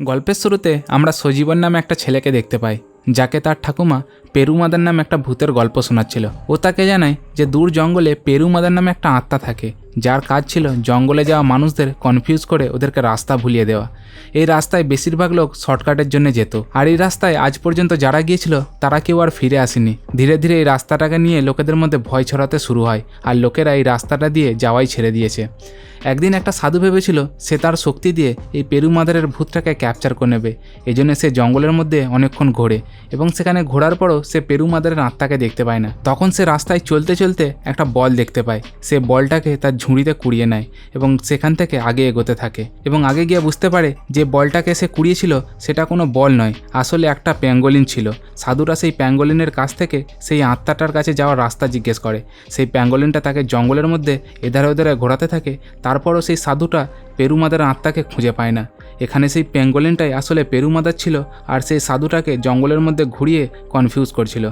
গল্পের শুরুতে আমরা সজীবন নামে একটা ছেলেকে দেখতে পাই, যাকে তার ঠাকুমা পেরুমাদার নামে একটা ভূতের গল্প শোনাচ্ছিল। ও তাকে জানায় যে দূর জঙ্গলে পেরুমাদার নামে একটা আত্মা থাকে, যার কাজ ছিল জঙ্গলে যাওয়া মানুষদের কনফিউজ করে ওদেরকে রাস্তা ভুলিয়ে দেওয়া। এই রাস্তায় বেশিরভাগ লোক শর্টকাটের জন্য যেত, আর এই রাস্তায় আজ পর্যন্ত যারা গিয়েছিল তারা কেউ আর ফিরে আসেনি। ধীরে ধীরে এই রাস্তাটাকে নিয়ে লোকেদের মধ্যে ভয় ছড়াতে শুরু হয়, আর লোকেরা এই রাস্তাটা দিয়ে যাওয়াই ছেড়ে দিয়েছে। একদিন একটা সাধু ভেবেছিল সে তার শক্তি দিয়ে এই পেরুমাদারের ভূতটাকে ক্যাপচার করে নেবে। এই জন্য সে জঙ্গলের মধ্যে অনেকক্ষণ ঘোরে, এবং সেখানে ঘোরার পরও সে পেরুমাদারের আত্মাকে দেখতে পায় না। তখন সে রাস্তায় চলতে চলতে একটা বল দেখতে পায়। সে বলটাকে তার ঝুড়িতে কুড়িয়ে নেয় এবং সেখান থেকে আগে এগোতে থাকে, এবং আগে গিয়ে বুঝতে পারে যে বলটাকে সে কুড়িয়েছিল সেটা কোনো বল নয়, আসলে একটা প্যাঙ্গোলিন ছিল। সাধুরা সেই প্যাঙ্গোলিনের কাছ থেকে সেই আত্মাটার কাছে যাওয়ার রাস্তা জিজ্ঞেস করে। সেই প্যাঙ্গোলিনটা তাকে জঙ্গলের মধ্যে এধারে ওধারে ঘোরাতে থাকে। তারপরও সেই সাধুটা পেরুমাদার আত্মাকে খুঁজে পায় না। এখানে সেই প্যাঙ্গোলিনটাই আসলে পেরুমাদার ছিল, আর সেই সাধুটাকে জঙ্গলের মধ্যে ঘুরিয়ে কনফিউজ করছিল।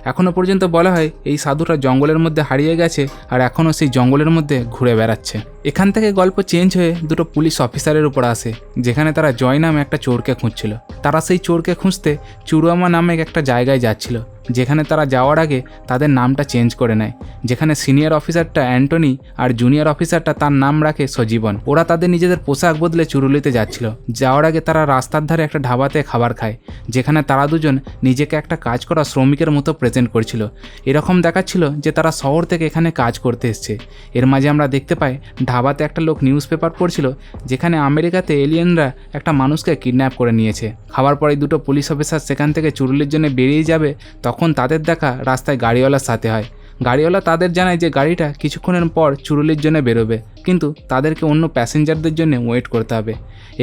এখনও পর্যন্ত বলা হয় এই সাধুটা জঙ্গলের মধ্যে হারিয়ে গেছে, আর এখনও সেই জঙ্গলের মধ্যে ঘুরে বেড়াচ্ছে। এখান থেকে গল্প চেঞ্জ হয়ে দুটো পুলিশ অফিসারের উপর আসে, যেখানে তারা জয় নামে একটা চোরকে খুঁজছিল। তারা সেই চোরকে খুঁজতে চুরুয়ামা নামে একটা জায়গায় যাচ্ছিল, যেখানে তারা যাওয়ার আগে তাদের নামটা চেঞ্জ করে নেয়। যেখানে সিনিয়র অফিসারটা অ্যান্টনি আর জুনিয়র অফিসারটা তার নাম রাখে সজীবন। ওরা তাদের নিজেদের পোশাক বদলে চুরুলিতে যাচ্ছিল। যাওয়ার আগে তারা রাস্তার ধারে একটা ধাবাতে খাবার খায়, যেখানে তারা দুজন নিজেকে একটা কাজ করা শ্রমিকের মতো প্রেজেন্ট করছিল। এরকম দেখাচ্ছিল যে তারা শহর থেকে এখানে কাজ করতে এসছে। এর মাঝে আমরা দেখতে পাই ধাবাতে একটা লোক নিউজ পেপার পড়ছিল, যেখানে আমেরিকাতে এলিয়েনরা একটা মানুষকে কিডন্যাপ করে নিয়েছে। খাবার পরে দুটো পুলিশ অফিসার সেখান থেকে চুরুলির জন্য বেরিয়ে যাবে, তখন তাদের দেখা রাস্তায় গাড়িওয়ালার সাথে হয়। গাড়িওয়ালা তাদের জানায় যে গাড়িটা কিছুক্ষণের পর চুরুলির জন্য বেরোবে, কিন্তু তাদেরকে অন্য প্যাসেঞ্জারদের জন্য ওয়েট করতে হবে।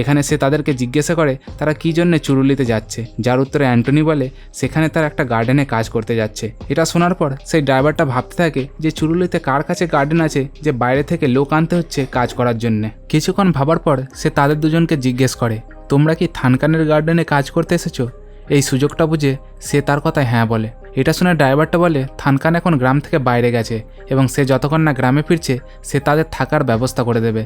এখানে সে তাদেরকে জিজ্ঞাসা করে তারা কী জন্য চুরুলিতে যাচ্ছে, যার উত্তরে অ্যান্টনি বলে সেখানে তার একটা গার্ডেনে কাজ করতে যাচ্ছে। এটা শোনার পর সেই ড্রাইভারটা ভাবতে থাকে যে চুরুলিতে কার কাছে গার্ডেন আছে যে বাইরে থেকে লোক আনতে হচ্ছে কাজ করার জন্যে। কিছুক্ষণ ভাবার পর সে তাদের দুজনকে জিজ্ঞেস করে, তোমরা কি থানকানের গার্ডেনে কাজ করতে এসেছো? এই সুযোগটা বুঝে সে তার কথায় হ্যাঁ বলে। এটা শুনে ড্রাইভারটা বলে থানকান এখন গ্রাম থেকে বাইরে গেছে, এবং সে যতক্ষণ না গ্রামে ফিরছে সে তাদের থাকার ব্যবস্থা করে দেবে।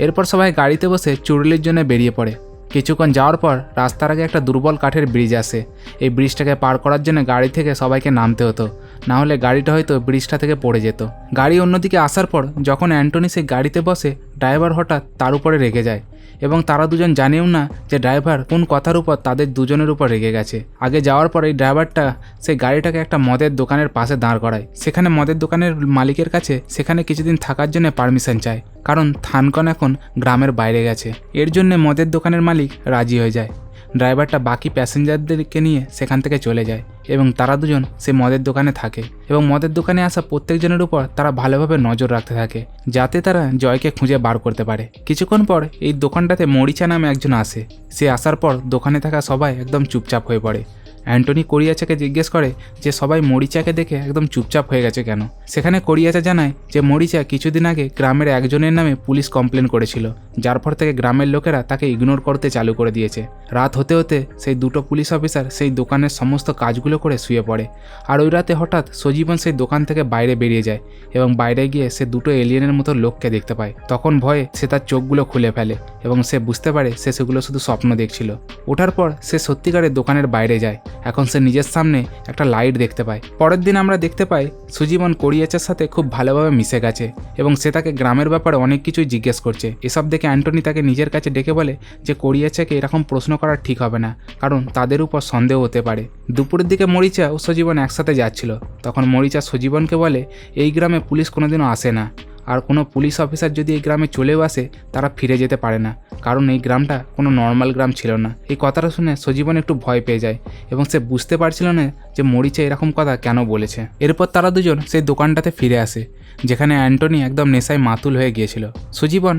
এরপর সবাই গাড়িতে বসে চুরুলির জন্য বেরিয়ে পড়ে। কিছুক্ষণ যাওয়ার পর রাস্তার আগে একটা দুর্বল কাঠের ব্রিজ আসে। এই ব্রিজটাকে পার করার জন্য গাড়ি থেকে সবাইকে নামতে হতো, না হলে গাড়িটা হয়তো ব্রিজটা থেকে পড়ে যেত। গাড়ি অন্যদিকে আসার পর যখন অ্যান্টনি সেই গাড়িতে বসে, ড্রাইভার হঠাৎ তার উপরে রেগে যায়, এবং তারা দুজন জানেও না যে ড্রাইভার কোন কথার উপর তাদের দুজনের উপর রেগে গেছে। আগে যাওয়ার পর এই ড্রাইভারটা সেই গাড়িটাকে একটা মদের দোকানের পাশে দাঁড় করায়। সেখানে মদের দোকানের মালিকের কাছে সেখানে কিছুদিন থাকার জন্য পারমিশন চায়, কারণ থানকন এখন গ্রামের বাইরে গেছে। এর জন্য মদের দোকানের মালিক রাজি হয়ে যায়। ড্রাইভারটা বাকি প্যাসেঞ্জারদেরকে নিয়ে সেখান থেকে চলে যায়, এবং তারা দুজন সে মদের দোকানে থাকে, এবং মদের দোকানে আসা প্রত্যেকজনের উপর তারা ভালোভাবে নজর রাখতে থাকে, যাতে তারা জয়কে খুঁজে বার করতে পারে। কিছুক্ষণ পর এই দোকানটাতে মরিচা নামে একজন আসে। সে আসার পর দোকানে থাকা সবাই একদম চুপচাপ হয়ে পড়ে। অ্যান্টনি কোরিয়াচাকে জিজ্ঞেস করে যে সবাই মরিচাকে দেখে একদম চুপচাপ হয়ে গেছে কেন। সেখানে কোরিয়াচা জানায় যে মরিচা কিছুদিন আগে গ্রামের একজনের নামে পুলিশ কমপ্লেন করেছিল, যার পর থেকে গ্রামের লোকেরা তাকে ইগনোর করতে চালু করে দিয়েছে। রাত হতে হতে সেই দুটো পুলিশ অফিসার সেই দোকানের সমস্ত কাজগুলো করে শুয়ে পড়ে। আর ওই রাতে হঠাৎ সজীবন সেই দোকান থেকে বাইরে বেরিয়ে যায়, এবং বাইরে গিয়ে সে দুটো এলিয়েনের মতো লোককে দেখতে পায়। তখন ভয়ে সে তার চোখগুলো খুলে ফেলে, এবং সে বুঝতে পারে সে সেগুলো শুধু স্বপ্ন দেখছিল। ওঠার পর সে সত্যিকারের দোকানের বাইরে যায়। এখন সে নিজের সামনে একটা লাইট দেখতে পায়। পরের দিন আমরা দেখতে পাই সজীবন কোরিয়াচার সাথে খুব ভালোভাবে মিশে গেছে, এবং সে তাকে গ্রামের ব্যাপারে অনেক কিছুই জিজ্ঞেস করছে। এসব দেখে অ্যান্টনি তাকে নিজের কাছে ডেকে বলে যে কোরিয়াচাকে এরকম প্রশ্ন করা ঠিক হবে না, কারণ তাদের উপর সন্দেহ হতে পারে। দুপুরের দিকে মরিচা ও সজীবন একসাথে যাচ্ছিল। তখন মরিচা সজীবনকে বলে এই গ্রামে পুলিশ কোনোদিনও আসে না, আর কোনো পুলিশ অফিসার যদি এই গ্রামে চলেও আসে তারা ফিরে যেতে পারে না, কারণ এই গ্রামটা কোনো নর্মাল গ্রাম ছিল না। এই কথাটা শুনে সজীবন একটু ভয় পেয়ে যায়, এবং সে বুঝতে পারছিল না যে মরিচা এরকম কথা কেন বলেছে। এরপর তারা দুজন সেই দোকানটাতে ফিরে আসে, যেখানে অ্যান্টনি একদম নেশায় মাতুল হয়ে গিয়েছিল। সজীবন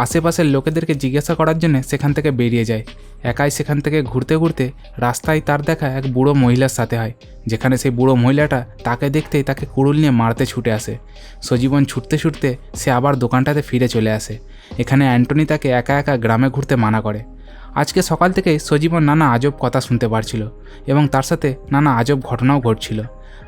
আশেপাশের লোকেদেরকে জিজ্ঞাসা করার জন্য সেখান থেকে বেরিয়ে যায়। একাই সেখান থেকে ঘুরতে ঘুরতে রাস্তায় তার দেখা এক বুড়ো মহিলার সাথে হয়, যেখানে সেই বুড়ো মহিলাটা তাকে দেখতেই তাকে কুড়ুল নিয়ে মারতে ছুটে আসে। সজীবন ছুটতে ছুটতে সে আবার দোকানটাতে ফিরে চলে আসে। এখানে অ্যান্টনি তাকে একা একা গ্রামে ঘুরতে মানা করে। আজকে সকাল থেকেই সজীবন নানা আজব কথা শুনতে পারছিল এবং তার সাথে নানা আজব ঘটনাও ঘটছিল।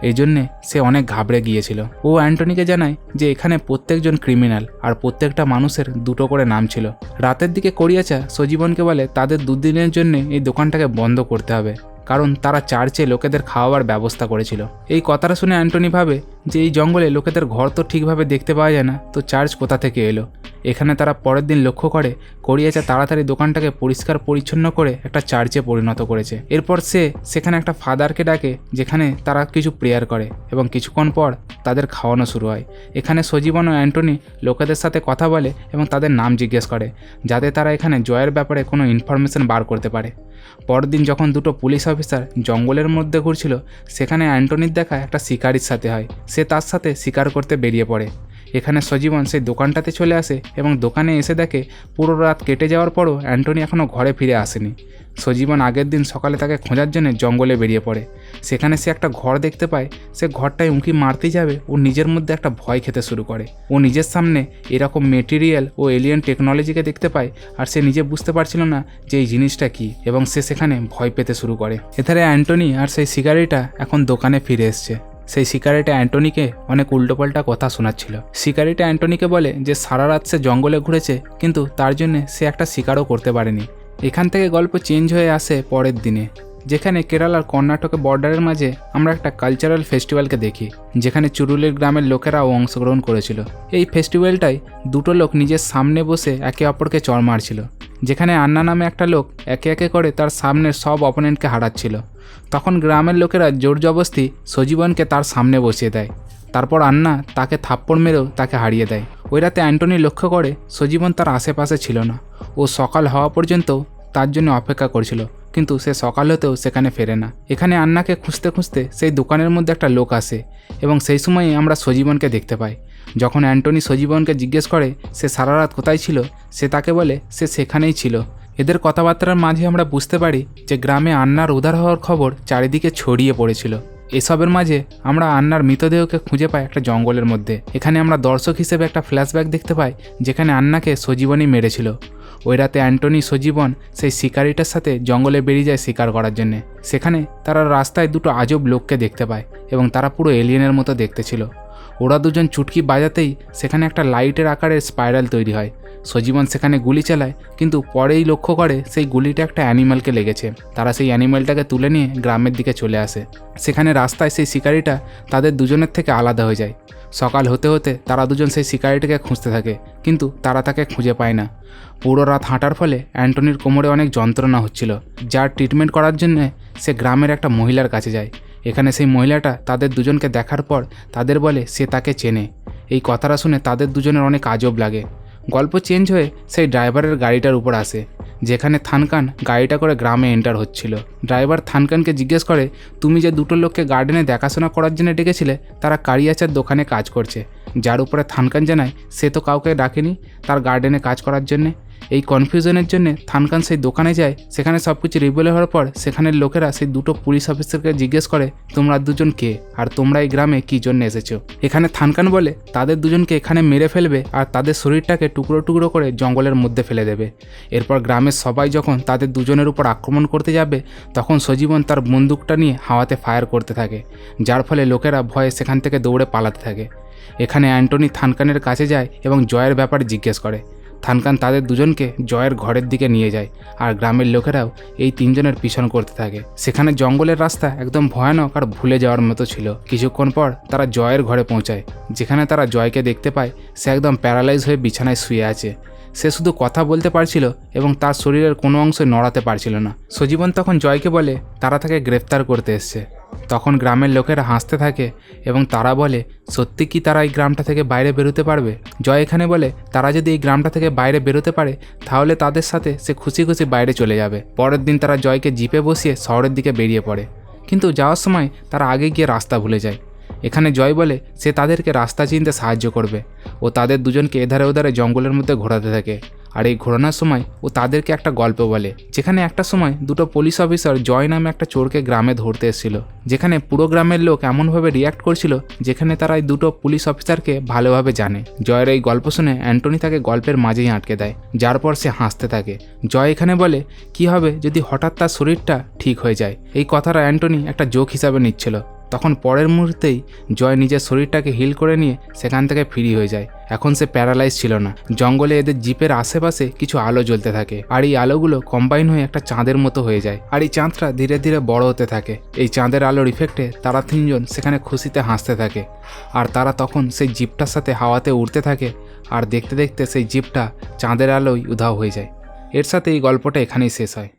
এই জন্যে সে অনেক ঘাবড়ে গিয়েছিল। ও অ্যান্টনিকে জানায় যে এখানে প্রত্যেকজন ক্রিমিনাল আর প্রত্যেকটা মানুষের দুটো করে নাম ছিল। রাতের দিকে করিয়াচা সজীবনকে বলে তাদের দুদিনের জন্য এই দোকানটাকে বন্ধ করতে হবে, কারণ তারা চার্চে লোকেদের খাওয়াবার ব্যবস্থা করেছিল। এই কথাটা শুনে অ্যান্টনি ভাবে যে এই জঙ্গলে লোকেদের ঘর তো ঠিকভাবে দেখতে পাওয়া যায় না, তো চার্চ কোথা থেকে এলো। এখানে তারা পরের দিন লক্ষ্য করে করিয়াচা তাড়াতাড়ি দোকানটাকে পরিষ্কার পরিচ্ছন্ন করে একটা চার্চে পরিণত করেছে। এরপর সে সেখানে একটা ফাদারকে ডাকে, যেখানে তারা কিছু প্রেয়ার করে এবং কিছুক্ষণ পর তাদের খাওয়ানো শুরু হয়। এখানে সজীবন ও অ্যান্টনি লোকেদের সাথে কথা বলে এবং তাদের নাম জিজ্ঞেস করে, যাতে তারা এখানে জয়ের ব্যাপারে কোনো ইনফরমেশন বার করতে পারে। পরের দিন যখন দুটো পুলিশ অফিসার জঙ্গলের মধ্যে ঘুরছিল, সেখানে অ্যান্টনির দেখা একটা শিকারির সাথে হয়। সে তার সাথে শিকার করতে বেরিয়ে পড়ে। এখানে সজীবন সেই দোকানটাতে চলে আসে এবং দোকানে এসে দেখে পুরো রাত কেটে যাওয়ার পরও অ্যান্টনি এখনও ঘরে ফিরে আসেনি। সজীবন আগের দিন সকালে তাকে খোঁজার জন্য জঙ্গলে বেরিয়ে পড়ে। সেখানে সে একটা ঘর দেখতে পায়। সে ঘরটায় উঁকি মারতেই যাবে, ও নিজের মধ্যে একটা ভয় খেতে শুরু করে। ও নিজের সামনে এরকম মেটেরিয়াল ও এলিয়েন টেকনোলজিকে দেখতে পায়, আর সে নিজে বুঝতে পারছিল না যে এই জিনিসটা কী, এবং সে সেখানে ভয় পেতে শুরু করে। এধারে অ্যান্টনি আর সেই শিকারিটা এখন দোকানে ফিরে এসছে। সেই শিকারিটা অ্যান্টনিকে অনেক উল্টোপাল্টা কথা শোনাচ্ছিল। শিকারিটা অ্যান্টনিকে বলে যে সারা রাত সে জঙ্গলে ঘুরেছে, কিন্তু তার জন্য সে একটা শিকারও করতে পারেনি। এখান থেকে গল্প চেঞ্জ হয়ে আসে পরের দিনে, যেখানে কেরালার কর্ণাটকের বর্ডারের মাঝে আমরা একটা কালচারাল ফেস্টিভ্যালকে দেখি, যেখানে চুরুলির গ্রামের লোকেরাও অংশগ্রহণ করেছিল। এই ফেস্টিভ্যালটাই দুটো লোক নিজের সামনে বসে একে অপরকে চড় মারছিল, যেখানে আন্না নামে একটা লোক একে একে করে তার সামনের সব অপোনেন্টকে হারাচ্ছিল। তখন গ্রামের লোকেরা জোর জবরদস্তি সজীবনকে তার সামনে বসিয়ে দেয়। তারপর আন্না তাকে থাপ্পড় মেরেও তাকে হারিয়ে দেয়। ওই রাতে অ্যান্টনি লক্ষ্য করে সজীবন তার আশেপাশে ছিল না। ও সকাল হওয়া পর্যন্ত তার জন্য অপেক্ষা করছিল, কিন্তু সে সকাল হতেও সেখানে ফেরে না। এখানে আন্নাকে খুঁজতে খুঁজতে সেই দোকানের মধ্যে একটা লোক আসে এবং সেই সময়ই আমরা সজীবনকে দেখতে পাই। যখন অ্যান্টনি সজীবনকে জিজ্ঞেস করে সে সারা রাত কোথায় ছিল, সে তাকে বলে সে সেখানেই ছিল। এদের কথাবার্তার মাঝে আমরা বুঝতে পারি যে গ্রামে আন্নার উদ্ধার হওয়ার খবর চারিদিকে ছড়িয়ে পড়েছিল। এসবের মাঝে আমরা আন্নার মৃতদেহকে খুঁজে পাই একটা জঙ্গলের মধ্যে। এখানে আমরা দর্শক হিসেবে একটা ফ্ল্যাশব্যাক দেখতে পাই, যেখানে আন্নাকে সজীবনই মেরেছিল। ওই রাতে অ্যান্টনি সজীবন সেই শিকারিটার সাথে জঙ্গলে বেরিয়ে যায় শিকার করার জন্যে। সেখানে তারা রাস্তায় দুটো আজব লোককে দেখতে পায় এবং তারা পুরো এলিয়েনের মতো দেখতে ছিল। ওরা দুজন চুটকি বাজাতেই সেখানে একটা লাইটের আকারের স্পাইরাল তৈরি হয়। সজীবন সেখানে গুলি চালায়, কিন্তু পরেই লক্ষ্য করে সেই গুলিটা একটা অ্যানিমালকে লেগেছে। তারা সেই অ্যানিমালটাকে তুলে নিয়ে গ্রামের দিকে চলে আসে। সেখানে রাস্তায় সেই শিকারিটা তাদের দুজনের থেকে আলাদা হয়ে যায়। সকাল হতে হতে তারা দুজন সেই শিকারিটাকে খুঁজতে থাকে, কিন্তু তারা তাকে খুঁজে পায় না। পুরো রাত হাঁটার ফলে অ্যান্টনির কোমরে অনেক যন্ত্রণা হচ্ছিল, যার ট্রিটমেন্ট করার জন্য সে গ্রামের একটা মহিলার কাছে যায়। এখানে সেই মহিলাটা তাদের দুজনকে দেখার পর তাদের বলে সে তাকে চেনে। এই কথাটা শুনে তাদের দুজনের অনেক আজব লাগে। গল্প চেঞ্জ হয়ে সেই ড্রাইভারের গাড়িটার উপর আসে, যেখানে থানকান গাড়িটা করে গ্রামে এন্টার হচ্ছিল। ড্রাইভার থানকানকে জিজ্ঞেস করে, তুমি যে দুটো লোককে গার্ডেনে দেখাশোনা করার জন্য ডেকেছিলে, তারা কারিয়াচার দোকানে কাজ করছে। যার উপরে থানকান জানায় সে তো কাউকে ডাকেনি তার গার্ডেনে কাজ করার জন্যে। এই কনফিউশনের জন্য থানকান সেই দোকানে যায়। সেখানে সব কিছু রিভিল হওয়ার পর সেখানের লোকেরা সেই দুটো পুলিশ অফিসারকে জিজ্ঞেস করে, তোমরা দুজন কে আর তোমরা এই গ্রামে কী জন্য এসেছো। এখানে থানকান বলে তাদের দুজনকে এখানে মেরে ফেলবে আর তাদের শরীরটাকে টুকরো টুকরো করে জঙ্গলের মধ্যে ফেলে দেবে। এরপর গ্রামের সবাই যখন তাদের দুজনের উপর আক্রমণ করতে যাবে, তখন সজীবন তার বন্দুকটা নিয়ে হাওয়াতে ফায়ার করতে থাকে, যার ফলে লোকেরা ভয়ে সেখান থেকে দৌড়ে পালাতে থাকে। এখানে অ্যান্টনি থানকানের কাছে যায় এবং জয়ের ব্যাপারে জিজ্ঞেস করে। থানকান তাদের দুজনকে জয়ের ঘরের দিকে নিয়ে যায়, আর গ্রামের লোকেরাও এই তিনজনের পিছন করতে থাকে। সেখানে জঙ্গলের রাস্তা একদম ভয়ানক আর ভুলে যাওয়ার মতো ছিল। কিছুক্ষণ পর তারা জয়ের ঘরে পৌঁছায়, যেখানে তারা জয়কে দেখতে পায়। সে একদম প্যারালাইজ হয়ে বিছানায় শুয়ে আছে। সে শুধু কথা বলতে পারছিল এবং তার শরীরের কোনো অংশ নড়াতে পারছিল না। সজীবন তখন জয়কে বলে তারা তাকে গ্রেফতার করতে এসছে। তখন গ্রামের লোকেরা হাসতে থাকে এবং তারা বলে, সত্যি কি তারা এই গ্রামটা থেকে বাইরে বেরোতে পারবে? জয় এখানে বলে তারা যদি এই গ্রামটা থেকে বাইরে বেরোতে পারে, তাহলে তাদের সাথে সে খুশি খুশি বাইরে চলে যাবে। পরের দিন তারা জয়কে জিপে বসিয়ে শহরের দিকে বেরিয়ে পড়ে, কিন্তু যাওয়ার সময় তারা আগে গিয়ে রাস্তা ভুলে যায়। এখানে জয় বলে সে তাদেরকে রাস্তা চিনতে সাহায্য করবে ও তাদের দুজনকে এধারে ওধারে জঙ্গলের মধ্যে ঘোরাতে থাকে। আর এই ঘোরানোর সময় ও তাদেরকে একটা গল্প বলে, যেখানে একটা সময় দুটো পুলিশ অফিসার জয় নামে একটা চোরকে গ্রামে ধরতে এসেছিল, যেখানে পুরো গ্রামের লোক এমনভাবে রিয়াক্ট করছিল যেখানে তারা এই দুটো পুলিশ অফিসারকে ভালোভাবে জানে। জয়ের এই গল্প শুনে অ্যান্টনি তাকে গল্পের মাঝেই আটকে দেয়, যার পর সে হাসতে থাকে। জয় এখানে বলে কি হবে যদি হঠাৎ তার শরীরটা ঠিক হয়ে যায়। এই কথাটা অ্যান্টনি একটা জোক হিসাবে নিচ্ছিল। তখন পরের মুহূর্তেই জয় নিজের শরীরটাকে হিল করে নিয়ে সেখান থেকে ফ্রি হয়ে যায়। এখন সে প্যারালাইজ ছিল না। জঙ্গলে এদের জিপের আশেপাশে কিছু আলো জ্বলতে থাকে, আর এই আলোগুলো কম্বাইন হয়ে একটা চাঁদের মতো হয়ে যায়, আর এই চাঁদটা ধীরে ধীরে বড় হতে থাকে। এই চাঁদের আলোর ইফেক্টে তারা তিনজন সেখানে খুশিতে হাসতে থাকে, আর তারা তখন সেই জিপটার সাথে হাওয়াতে উড়তে থাকে, আর দেখতে দেখতে সেই জিপটা চাঁদের আলোয় উধাও হয়ে যায়। এর সাথে এই গল্পটা এখানেই শেষ হয়।